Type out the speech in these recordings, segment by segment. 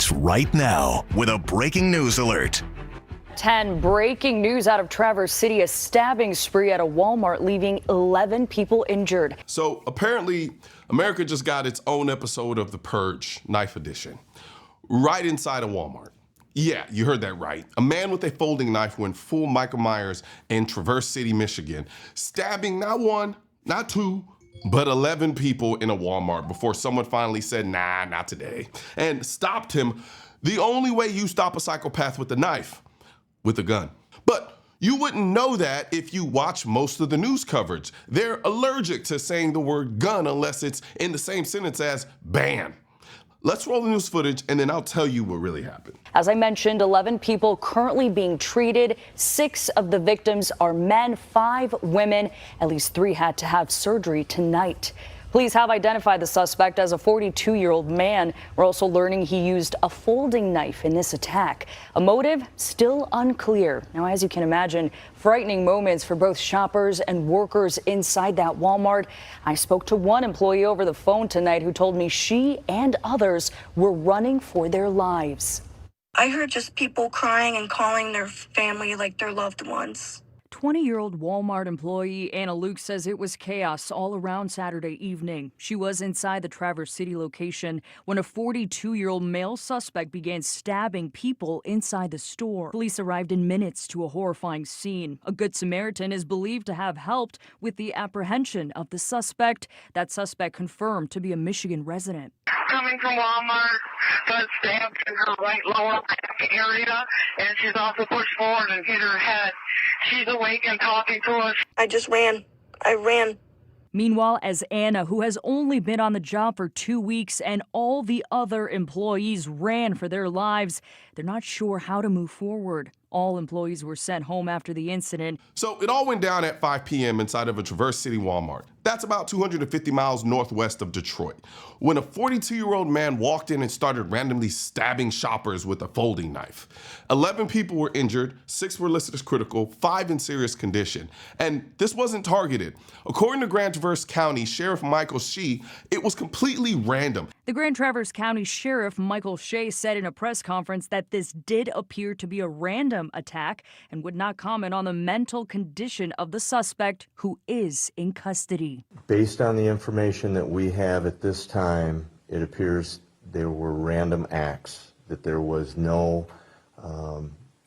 starts right now with a breaking news alert. 10 breaking news out of Traverse City. A stabbing spree at a Walmart leaving 11 people injured. So apparently America just got its own episode of The Purge, Knife Edition, right inside a Walmart. Yeah, you heard that right. A man with a folding knife went full Michael Myers in Traverse City, Michigan, stabbing not one, not two, but 11 people in a Walmart before someone finally said, nah, not today, and stopped him the only way you stop a psychopath with a knife, with a gun. But you wouldn't know that if you watch most of the news coverage. They're allergic to saying the word gun unless it's in the same sentence as ban. Let's roll the news footage and then I'll tell you what really happened. As I mentioned, 11 people currently being treated. 6 of the victims are men, 5 women. At least 3 had to have surgery tonight. Police have identified the suspect as a 42-year-old man. We're also learning he used a folding knife in this attack. A motive still unclear. Now, as you can imagine, frightening moments for both shoppers and workers inside that Walmart. I spoke to one employee over the phone tonight who told me she and others were running for their lives. I heard just people crying and calling their family like their loved ones. 20-year-old Walmart employee Anna Luke says it was chaos all around Saturday evening. She was inside the Traverse City location when a 42-year-old male suspect began stabbing people inside the store. Police arrived in minutes to a horrifying scene. A Good Samaritan is believed to have helped with the apprehension of the suspect. That suspect confirmed to be a Michigan resident. Coming from Walmart, got stabbed in her right lower back area, and she's also pushed forward and hit her head. She's awake and talking to us. I just ran. I ran. Meanwhile, as Anna, who has only been on the job for 2 weeks, and all the other employees ran for their lives, they're not sure how to move forward. All employees were sent home after the incident. So it all went down at 5 p.m. inside of a Traverse City Walmart. That's about 250 miles northwest of Detroit, when a 42-year-old man walked in and started randomly stabbing shoppers with a folding knife. 11 people were injured, 6 were listed as critical, 5 in serious condition. And this wasn't targeted. According to Grand Traverse County Sheriff Michael Shea, it was completely random. The Grand Traverse County Sheriff Michael Shea said in a press conference that this did appear to be a random attack and would not comment on the mental condition of the suspect, who is in custody. Based on the information that we have at this time, it appears there were random acts, that there was no,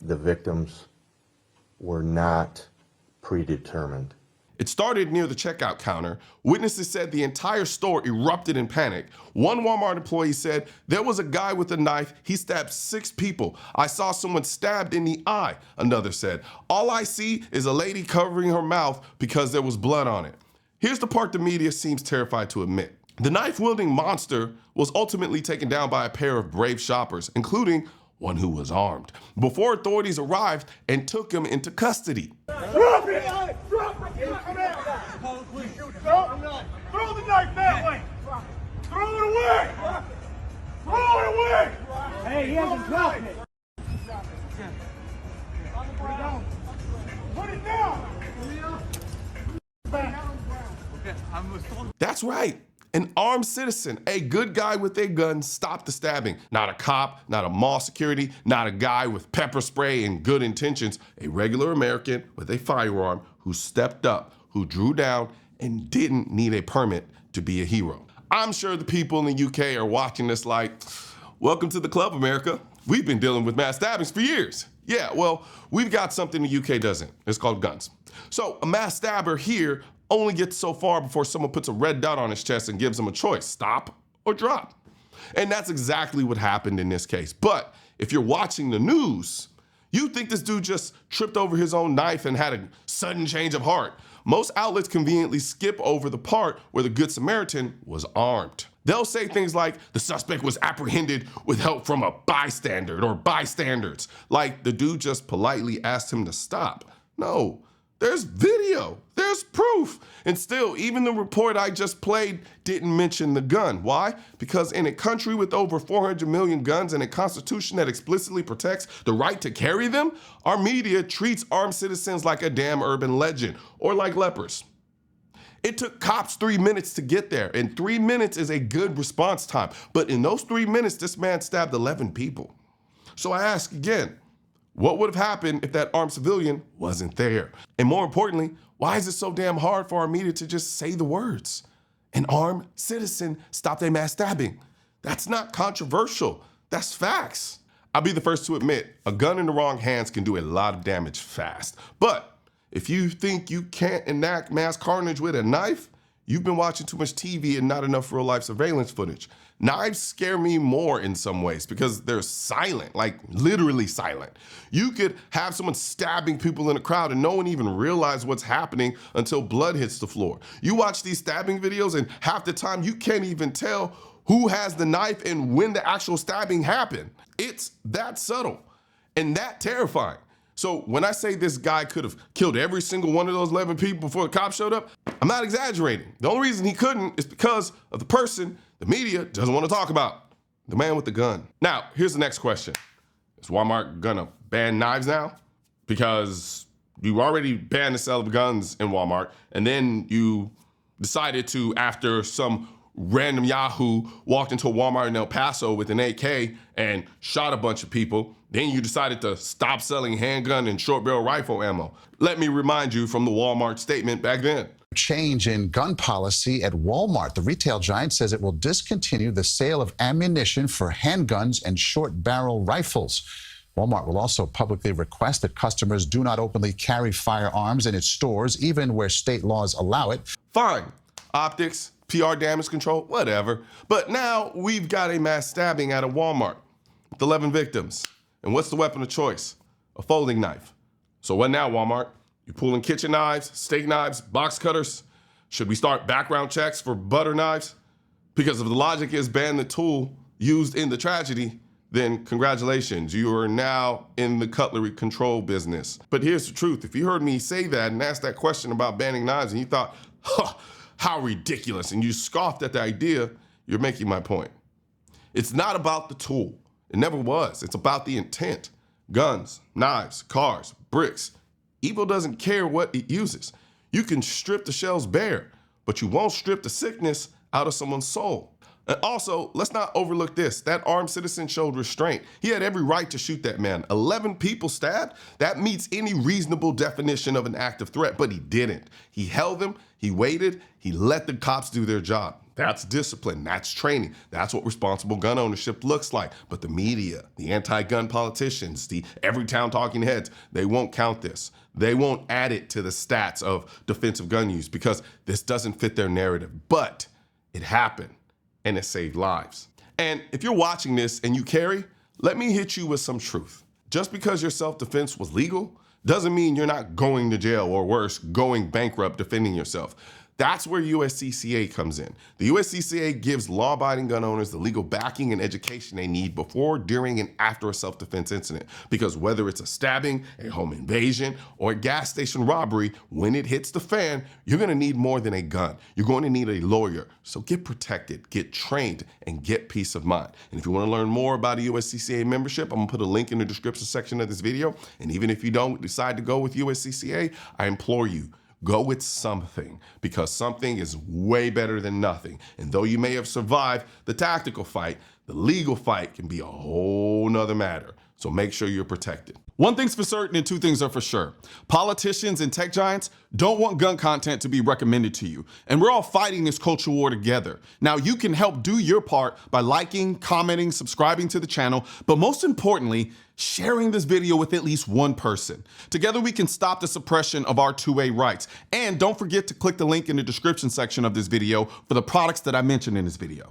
the victims were not predetermined. It started near the checkout counter. Witnesses said the entire store erupted in panic. One Walmart employee said, there was a guy with a knife. He stabbed 6 people. I saw someone stabbed in the eye. Another said, all I see is a lady covering her mouth because there was blood on it. Here's the part the media seems terrified to admit. The knife-wielding monster was ultimately taken down by a pair of brave shoppers, including one who was armed, before authorities arrived and took him into custody. Drop it! Drop it! Throw the knife that way! Throw it away! Throw it away! Hey, he hasn't dropped it. Put it down! That's right. An armed citizen, a good guy with a gun, stopped the stabbing. Not a cop, not a mall security, not a guy with pepper spray and good intentions. A regular American with a firearm who stepped up, who drew down, and didn't need a permit to be a hero. I'm sure the people in the UK are watching this like, welcome to the club, America. We've been dealing with mass stabbings for years. Yeah, well, we've got something the UK doesn't. It's called guns. So a mass stabber here only gets so far before someone puts a red dot on his chest and gives him a choice, stop or drop. And that's exactly what happened in this case. But if you're watching the news, you think this dude just tripped over his own knife and had a sudden change of heart. Most outlets conveniently skip over the part where the Good Samaritan was armed. They'll say things like the suspect was apprehended with help from a bystander or bystanders, like the dude just politely asked him to stop. No, there's video, there's proof. And still, even the report I just played didn't mention the gun. Why? Because in a country with over 400 million guns and a constitution that explicitly protects the right to carry them, our media treats armed citizens like a damn urban legend or like lepers. It took cops 3 minutes to get there, and 3 minutes is a good response time. But in those 3 minutes, this man stabbed 11 people. So I ask again, what would have happened if that armed civilian wasn't there? And more importantly, why is it so damn hard for our media to just say the words? An armed citizen stopped a mass stabbing. That's not controversial. That's facts. I'll be the first to admit, a gun in the wrong hands can do a lot of damage fast. But if you think you can't enact mass carnage with a knife, you've been watching too much TV and not enough real-life surveillance footage. Knives scare me more in some ways because they're silent, like literally silent. You could have someone stabbing people in a crowd and no one even realize what's happening until blood hits the floor. You watch these stabbing videos and half the time you can't even tell who has the knife and when the actual stabbing happened. It's that subtle and that terrifying. So when I say this guy could have killed every single one of those 11 people before the cops showed up, I'm not exaggerating. The only reason he couldn't is because of the person the media doesn't want to talk about, the man with the gun. Now, here's the next question. Is Walmart gonna ban knives now? Because you already banned the sale of guns in Walmart, and then you decided to, after some random Yahoo walked into a Walmart in El Paso with an AK and shot a bunch of people, then you decided to stop selling handgun and short barrel rifle ammo. Let me remind you from the Walmart statement back then. Change in gun policy at Walmart. The retail giant says it will discontinue the sale of ammunition for handguns and short barrel rifles. Walmart will also publicly request that customers do not openly carry firearms in its stores, even where state laws allow it. Fine. Optics, PR damage control, whatever. But now we've got a mass stabbing at a Walmart with 11 victims. And what's the weapon of choice? A folding knife. So what now, Walmart? You pulling kitchen knives, steak knives, box cutters? Should we start background checks for butter knives? Because if the logic is ban the tool used in the tragedy, then congratulations, you are now in the cutlery control business. But here's the truth. If you heard me say that and ask that question about banning knives and you thought, how ridiculous, and you scoffed at the idea, you're making my point. It's not about the tool. It never was. It's about the intent. Guns, knives, cars, bricks. Evil doesn't care what it uses. You can strip the shells bare, but you won't strip the sickness out of someone's soul. And also, let's not overlook this. That armed citizen showed restraint. He had every right to shoot that man. 11 people stabbed? That meets any reasonable definition of an active threat, but he didn't. He held them, he waited, he let the cops do their job. That's discipline, that's training. That's what responsible gun ownership looks like. But the media, the anti-gun politicians, the every town talking heads, they won't count this. They won't add it to the stats of defensive gun use because this doesn't fit their narrative. But it happened and it saved lives. And if you're watching this and you carry, let me hit you with some truth. Just because your self-defense was legal doesn't mean you're not going to jail or worse, going bankrupt defending yourself. That's where USCCA comes in. The USCCA gives law-abiding gun owners the legal backing and education they need before, during, and after a self-defense incident. Because whether it's a stabbing, a home invasion, or a gas station robbery, when it hits the fan, you're gonna need more than a gun. You're going to need a lawyer. So get protected, get trained, and get peace of mind. And if you wanna learn more about a USCCA membership, I'm gonna put a link in the description section of this video. And even if you don't decide to go with USCCA, I implore you, go with something, because something is way better than nothing. And though you may have survived the tactical fight, the legal fight can be a whole nother matter. So make sure you're protected. One thing's for certain and two things are for sure. Politicians and tech giants don't want gun content to be recommended to you. And we're all fighting this culture war together. Now you can help do your part by liking, commenting, subscribing to the channel, but most importantly, sharing this video with at least one person. Together we can stop the suppression of our 2A rights. And don't forget to click the link in the description section of this video for the products that I mentioned in this video.